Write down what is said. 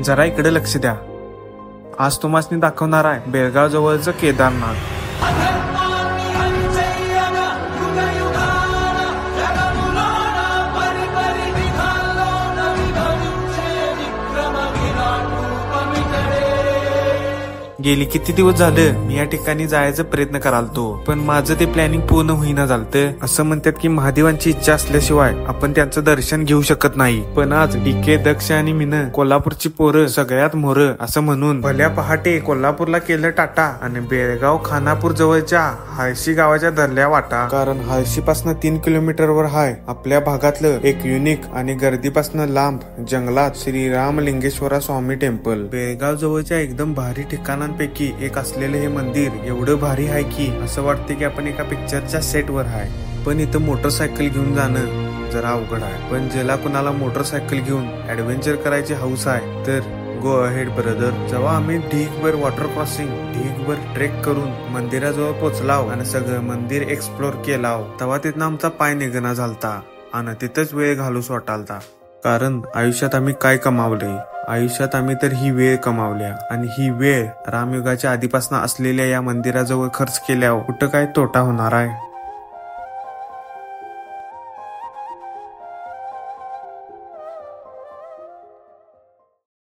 जरा इकडे लक्ष द्या. आज तुम्हाला दाखवणार आहे बेळगाव जवळचं केदारनाथ. गेली किती दिवस झालं मी या ठिकाणी जायचा प्रयत्न करालतो, पण माझं ते प्लॅनिंग पूर्ण होईना झालतं. असं म्हणतात की महादेवांची इच्छा असल्याशिवाय आपण त्यांचं दर्शन घेऊ शकत नाही. पण आज डीके, दक्ष आणि मीनं कोल्हापूरची पोरं सगळ्यात मोरं असं म्हणून भल्या पहाटे कोल्हापूरला केलं टाटा आणि बेळगाव खानापूर जवळच्या हाळशी गावाच्या धरल्या वाटा. कारण हाळशीपासून 3 किलोमीटरवर हाय आपल्या भागातलं एक युनिक आणि गर्दीपासून लांब जंगलात श्रीरामलिंगेश्वरा स्वामी टेम्पल. बेळगाव जवळच्या एकदम भारी ठिकाणांपैकी एक असलेलं हे मंदिर एवढं भारी आहे की असं वाटतं की आपण एका पिक्चरच्या सेटवर आहे. पण इथं मोटरसायकल घेऊन जाणं जरा अवघड आहे. पण ज्याला कुणाला मोटरसायकल घेऊन ऍडव्हेंचर करायची हौस आहे तर गो अहेड ब्रदर. जेव्हा आम्ही ढीगभर वॉटर क्रॉसिंग, ढीगभर ट्रेक करून मंदिराजवळ पोहोचलाव आणि सगळं मंदिर एक्सप्लोर केलाव, तेव्हा तिथनं आमचा पाय निघणा झालता आणि तिथंच वेळ घालूस वाटालता. कारण आयुष्यात आम्ही काय कमावलंय, आयुष्यात आम्ही तर ही वेळ कमावल्या आणि ही वेळ रामयुगाच्या आधीपासून असलेल्या या मंदिराजवळ खर्च केल्यावर कुठं काय तोटा होणार आहे.